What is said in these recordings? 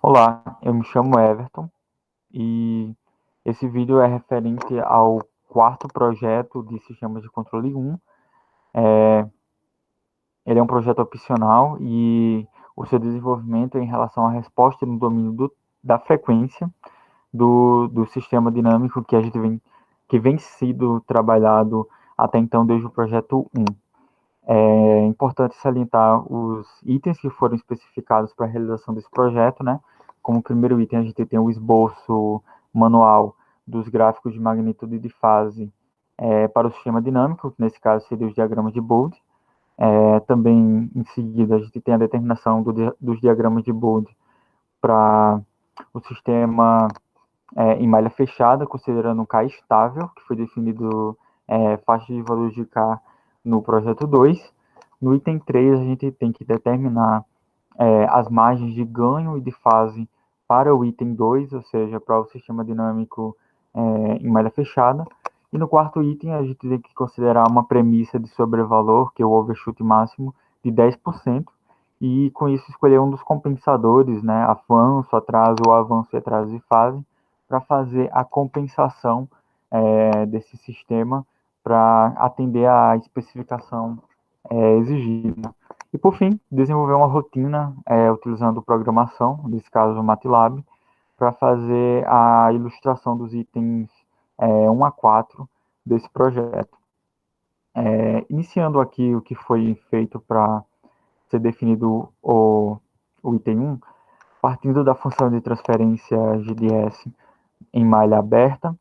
Olá, eu me chamo Everton e esse vídeo é referente ao quarto projeto de sistemas de controle 1. Ele é um projeto opcional e o seu desenvolvimento é em relação à resposta no domínio da frequência do sistema dinâmico que vem sido trabalhado até então desde o projeto 1. É importante salientar os itens que foram especificados para a realização desse projeto, né? Como primeiro item, a gente tem o esboço manual dos gráficos de magnitude e de fase para o sistema dinâmico, que nesse caso seria os diagramas de Bode. Também, em seguida, a gente tem a determinação dos diagramas de Bode para o sistema em malha fechada, considerando um K estável, que foi definido faixa de valores de K no projeto 2. No item 3, a gente tem que determinar as margens de ganho e de fase para o item 2, ou seja, para o sistema dinâmico em malha fechada. E no quarto item, a gente tem que considerar uma premissa de sobrevalor, que é o overshoot máximo, de 10%, e com isso escolher um dos compensadores, né, avanço, atraso ou avanço e atraso de fase, para fazer a compensação desse sistema para atender à especificação exigida. E, por fim, desenvolver uma rotina utilizando programação, nesse caso o MATLAB, para fazer a ilustração dos itens 1 a 4 desse projeto. Iniciando aqui o que foi feito para ser definido o item 1, partindo da função de transferência GDS em malha aberta,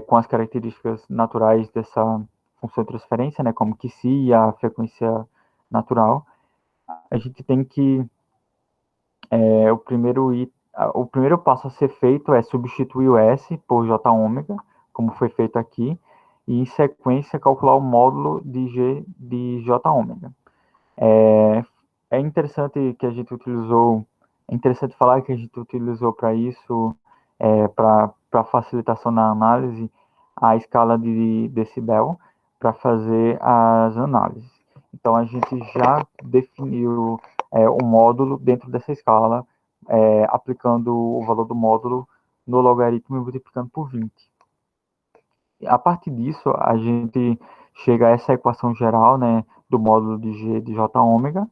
com as características naturais dessa função de transferência, né, como que se e a frequência natural, a gente tem que o primeiro passo a ser feito é substituir o S por J ômega, como foi feito aqui, e em sequência calcular o módulo de G de J ômega. É interessante que a gente utilizou, é interessante falar que a gente utilizou para isso, para facilitação na análise, a escala de decibel para fazer as análises. Então a gente já definiu o módulo dentro dessa escala, aplicando o valor do módulo no logaritmo e multiplicando por 20. A partir disso, a gente chega a essa equação geral, né, do módulo de G de J ômega,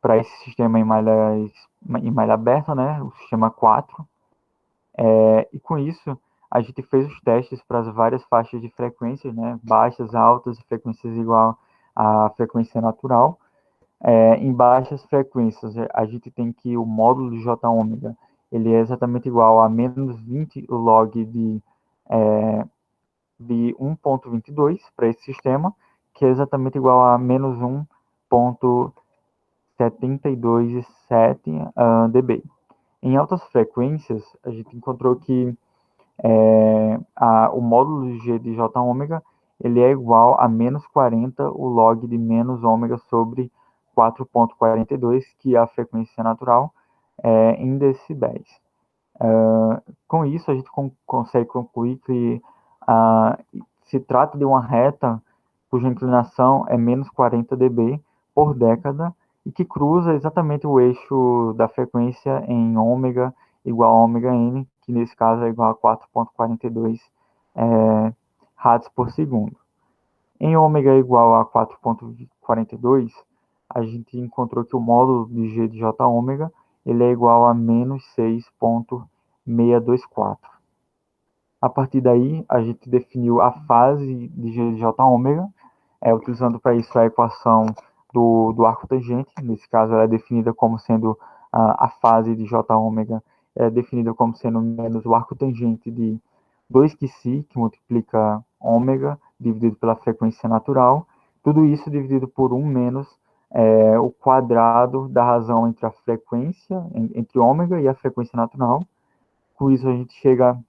para esse sistema em malha aberta, né, o sistema 4. E com isso, a gente fez os testes para as várias faixas de frequências, né, baixas, altas, frequências igual à frequência natural. Em baixas frequências, a gente tem que o módulo de J ômega, ele é exatamente igual a menos 20 log de 1.22 para esse sistema, que é exatamente igual a menos 1.727 dB. Em altas frequências, a gente encontrou que o módulo de G de J ômega ele é igual a menos 40 o log de menos ômega sobre 4.42, que é a frequência natural, em decibéis. Com isso, a gente consegue concluir que se trata de uma reta cuja inclinação é menos 40 dB por década e que cruza exatamente o eixo da frequência em ômega igual a ômega n, que nesse caso é igual a 4.42 rads por segundo. Em ômega igual a 4.42, a gente encontrou que o módulo de G de J ômega ele é igual a menos 6.624. A partir daí, a gente definiu a fase de G de J ômega, utilizando para isso a equação do arco tangente. Nesse caso, ela é definida como sendo a fase de J ômega, é definida como sendo menos o arco tangente de 2πc, que multiplica ômega, dividido pela frequência natural. Tudo isso dividido por 1 menos o quadrado da razão entre a frequência, entre ômega e a frequência natural. Com isso, a gente chega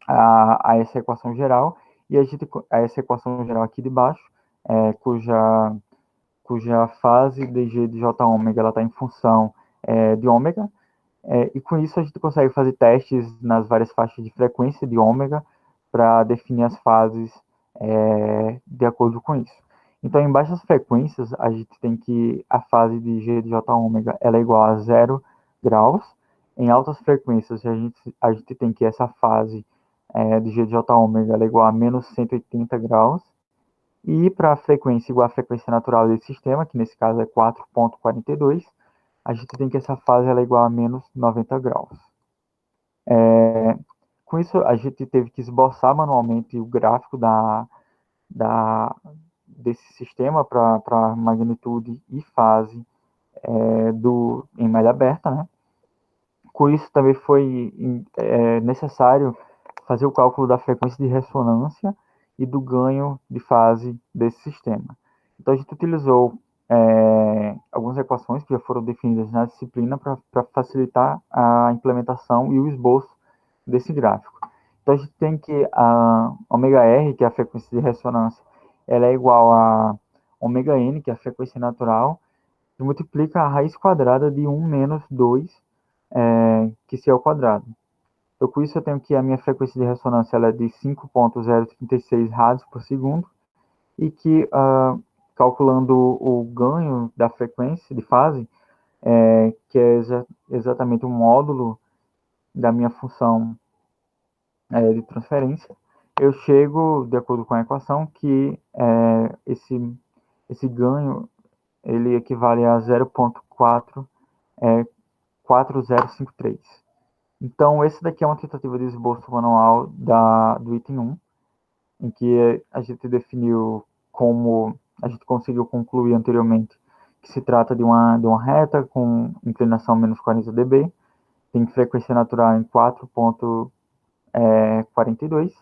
a essa equação geral, e a essa equação geral aqui de baixo, cuja fase de G de J ômega está em função de ômega, e com isso a gente consegue fazer testes nas várias faixas de frequência de ômega para definir as fases de acordo com isso. Então, em baixas frequências, a gente tem que a fase de G de J ômega ela é igual a 0 graus. Em altas frequências, a gente tem que essa fase de G de J ômega ela é igual a menos 180 graus. E para a frequência igual à frequência natural desse sistema, que nesse caso é 4,42, a gente tem que essa fase ela é igual a menos 90 graus. Com isso, a gente teve que esboçar manualmente o gráfico da, desse sistema para magnitude e fase em malha aberta, né? Com isso, também foi necessário fazer o cálculo da frequência de ressonância e do ganho de fase desse sistema. Então, a gente utilizou algumas equações que já foram definidas na disciplina para facilitar a implementação e o esboço desse gráfico. Então, a gente tem que a ômega R, que é a frequência de ressonância, ela é igual a ômega N, que é a frequência natural, e multiplica a raiz quadrada de 1 menos 2, que se é ao quadrado. Então, com isso, eu tenho que a minha frequência de ressonância ela é de 5,036 rádios por segundo, e que, calculando o ganho da frequência de fase, que é exatamente o módulo da minha função de transferência, eu chego, de acordo com a equação, que esse ganho ele equivale a 0,4053. Então, esse daqui é uma tentativa de esboço manual do item 1, em que a gente definiu como a gente conseguiu concluir anteriormente que se trata de uma reta com inclinação menos 40 dB, tem frequência natural em 4,42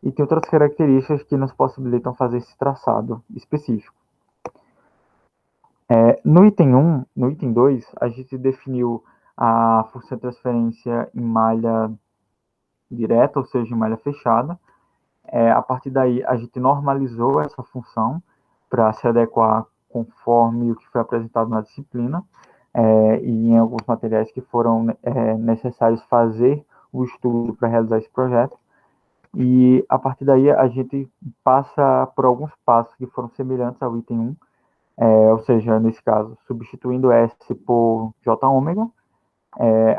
e tem outras características que nos possibilitam fazer esse traçado específico. No item 2, a gente definiu a função de transferência em malha direta, ou seja, em malha fechada. A partir daí, a gente normalizou essa função para se adequar conforme o que foi apresentado na disciplina e em alguns materiais que foram necessários fazer o estudo para realizar esse projeto. E a partir daí, a gente passa por alguns passos que foram semelhantes ao item 1, ou seja, nesse caso, substituindo S por J ômega,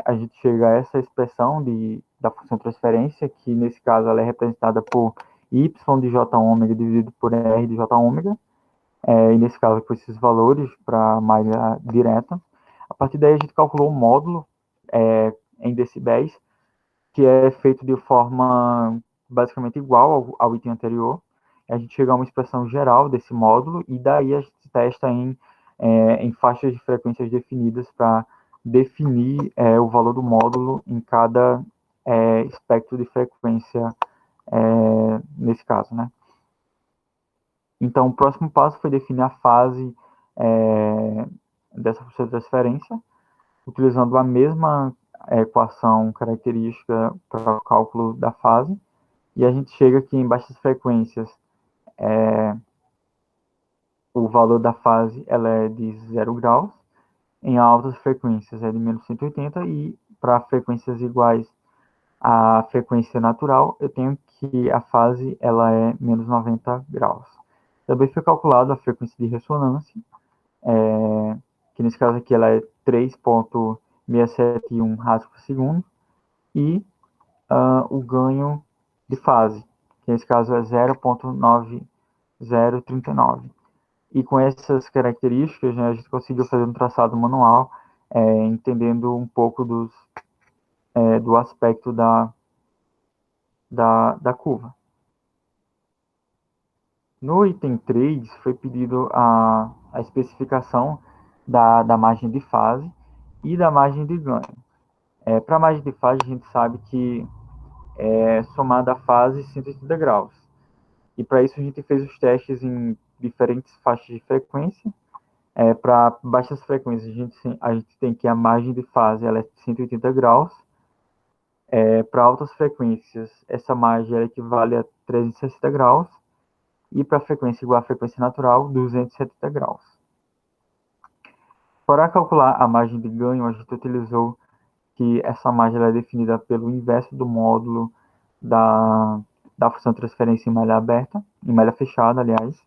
a gente chega a essa expressão da função transferência, que nesse caso ela é representada por y de j ômega dividido por r de j ômega, e nesse caso com esses valores para a malha direta. A partir daí a gente calculou o módulo em decibéis, que é feito de forma basicamente igual ao item anterior. A gente chega a uma expressão geral desse módulo e daí a gente testa em faixas de frequências definidas para definir o valor do módulo em cada espectro de frequência nesse caso, né? Então, o próximo passo foi definir a fase dessa função de transferência, utilizando a mesma equação característica para o cálculo da fase, e a gente chega aqui em baixas frequências, o valor da fase ela é de 0 graus, em altas frequências é de menos 180, e para frequências iguais à frequência natural, eu tenho que a fase ela é menos 90 graus. Também foi calculado a frequência de ressonância, que nesse caso aqui ela é 3,671 rádios por segundo, e o ganho de fase, que nesse caso é 0,9039. E com essas características, né, a gente conseguiu fazer um traçado manual, entendendo um pouco do aspecto da curva. No item 3, foi pedido a especificação da margem de fase e da margem de ganho. Para a margem de fase, a gente sabe que é somada a fase 180 graus. E para isso a gente fez os testes em diferentes faixas de frequência. Para baixas frequências, a gente tem que a margem de fase ela é 180 graus. Para altas frequências, essa margem ela equivale a 360 graus. E para frequência igual à frequência natural, 270 graus. Para calcular a margem de ganho, a gente utilizou que essa margem é definida pelo inverso do módulo da função de transferência em malha aberta, em malha fechada, aliás.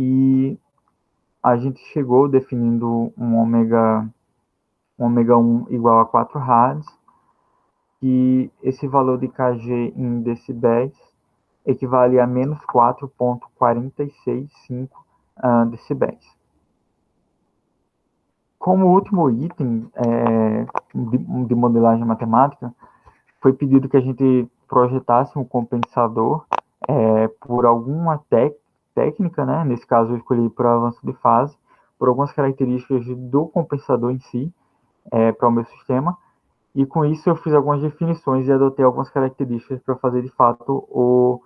e a gente chegou definindo um ômega 1 igual a 4 Hz, e esse valor de Kg em decibéis equivale a menos 4,465 decibéis. Como último item de modelagem matemática, foi pedido que a gente projetasse um compensador por alguma técnica, né? Nesse caso eu escolhi por avanço de fase, por algumas características do compensador em si, para o meu sistema, e com isso eu fiz algumas definições e adotei algumas características para fazer de fato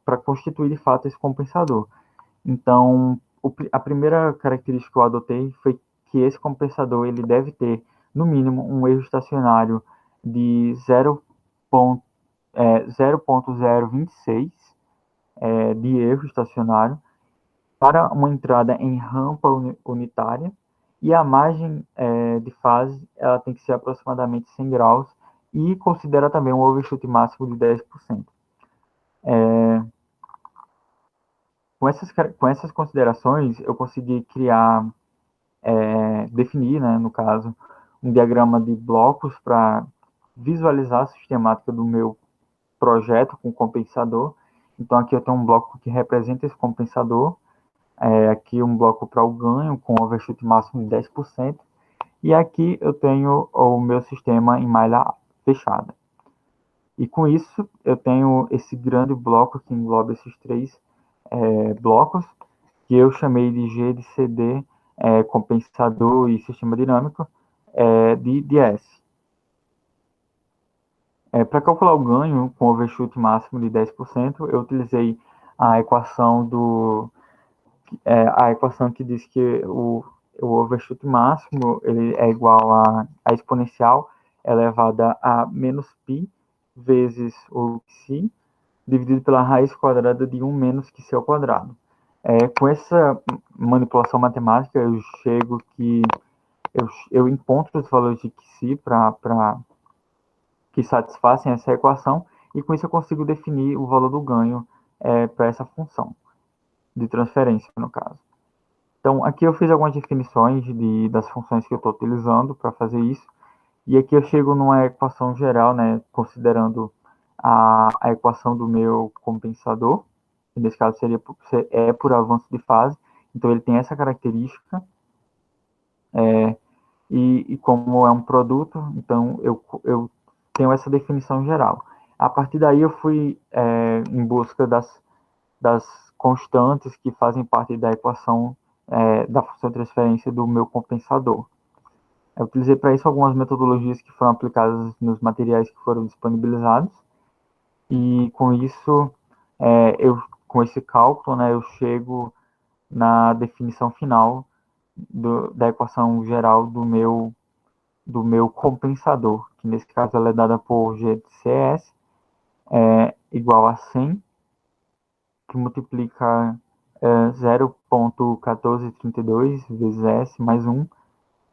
para constituir de fato esse compensador. Então, a primeira característica que eu adotei foi que esse compensador ele deve ter, no mínimo, um erro estacionário de 0,026 de erro estacionário para uma entrada em rampa unitária, e a margem de fase ela tem que ser aproximadamente 100 graus e considera também um overshoot máximo de 10%. Com essas considerações, eu consegui definir, né, no caso, um diagrama de blocos para visualizar a sistemática do meu projeto com compensador. Então, aqui eu tenho um bloco que representa esse compensador, aqui um bloco para o ganho, com overshoot máximo de 10%, e aqui eu tenho o meu sistema em malha fechada. E com isso, eu tenho esse grande bloco que engloba esses três blocos, que eu chamei de G de CD, compensador e sistema dinâmico, de S. Para calcular o ganho com overshoot máximo de 10%, eu utilizei a equação a equação que diz que o overshoot máximo ele é igual a exponencial elevada a menos π vezes o psi, dividido pela raiz quadrada de 1 menos que c ao quadrado. Com essa manipulação matemática, eu chego que eu encontro os valores de psi que satisfazem essa equação, e com isso eu consigo definir o valor do ganho para essa função de transferência, no caso. Então, aqui eu fiz algumas definições das funções que eu estou utilizando para fazer isso, e aqui eu chego numa equação geral, né, considerando a equação do meu compensador, que nesse caso é por avanço de fase, então ele tem essa característica, e como é um produto, então eu tenho essa definição geral. A partir daí eu fui em busca das constantes que fazem parte da equação da função de transferência do meu compensador. Eu utilizei para isso algumas metodologias que foram aplicadas nos materiais que foram disponibilizados, e com isso, com esse cálculo, né, eu chego na definição final da equação geral do meu compensador, que nesse caso ela é dada por G de CS, igual a 100, que multiplica 0,1432 vezes S mais 1,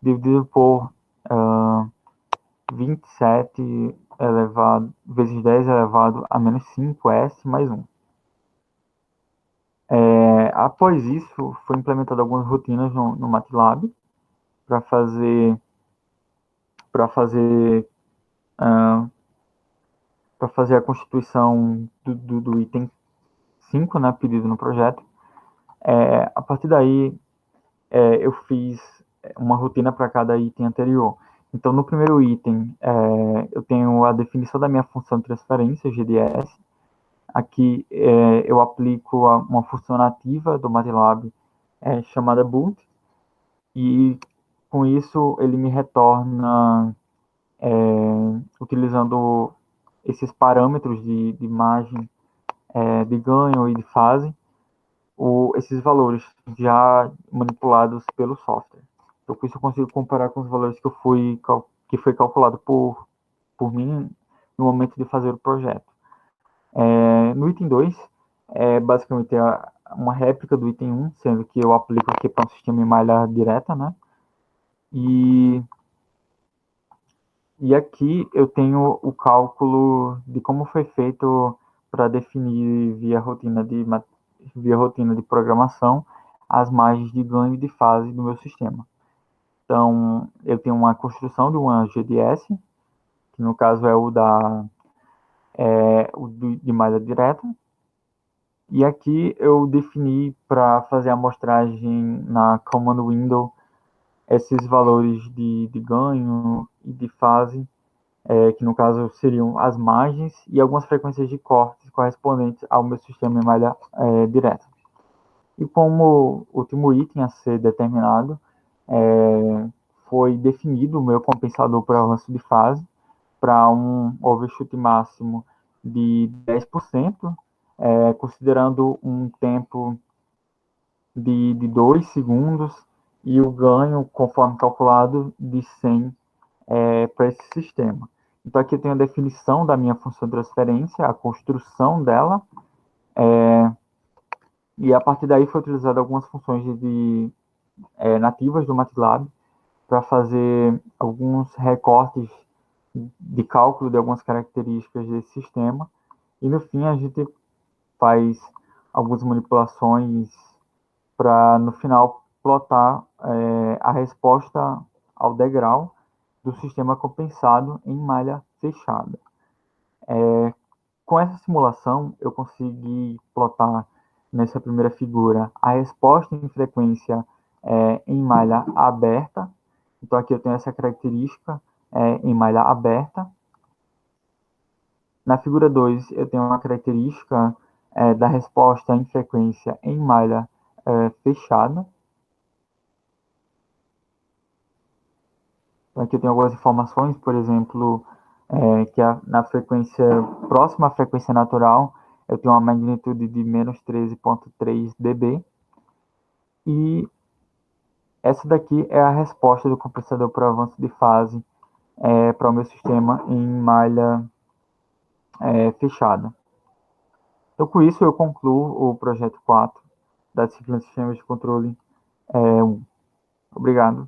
dividido por 27 vezes 10 elevado a menos 5S mais 1. Após isso, foi implementado algumas rotinas no MATLAB para fazer para fazer para fazer a constituição do item 5, né, pedido no projeto. A partir daí, eu fiz uma rotina para cada item anterior. Então, no primeiro item, eu tenho a definição da minha função de transferência, GDS. Aqui eu aplico uma função nativa do MATLAB chamada boot, e com isso ele me retorna, utilizando esses parâmetros de imagem, de ganho e de fase, esses valores já manipulados pelo software. Então, com isso eu consigo comparar com os valores que foi calculado por mim no momento de fazer o projeto. No item 2, basicamente uma réplica do item 1, sendo que eu aplico aqui para um sistema em malha direta, né? E aqui eu tenho o cálculo de como foi feito para definir via rotina via rotina de programação, as margens de ganho e de fase do meu sistema. Então, eu tenho uma construção de uma GDS, que no caso é de malha direta, e aqui eu defini para fazer a amostragem na Command Window esses valores de ganho e de fase, que no caso seriam as margens e algumas frequências de cortes correspondentes ao meu sistema em malha direta. E como último item a ser determinado, foi definido o meu compensador por avanço de fase para um overshoot máximo de 10%, considerando um tempo de 2 segundos e o ganho, conforme calculado, de 100 para esse sistema. Então, aqui eu tenho a definição da minha função de transferência, a construção dela, e a partir daí foi utilizado algumas funções nativas do MATLAB para fazer alguns recortes de cálculo de algumas características desse sistema. E no fim a gente faz algumas manipulações para no final plotar a resposta ao degrau do sistema compensado em malha fechada. Com essa simulação eu consegui plotar nessa primeira figura a resposta em frequência em malha aberta. Então aqui eu tenho essa característica em malha aberta. Na figura 2 eu tenho uma característica da resposta em frequência em malha fechada. Então, aqui eu tenho algumas informações, por exemplo, que na frequência próxima à frequência natural eu tenho uma magnitude de menos 13,3 dB. E essa daqui é a resposta do compensador por avanço de fase para o meu sistema em malha fechada. Então, com isso, eu concluo o projeto 4 da disciplina de Sistemas de Controle 1. Obrigado.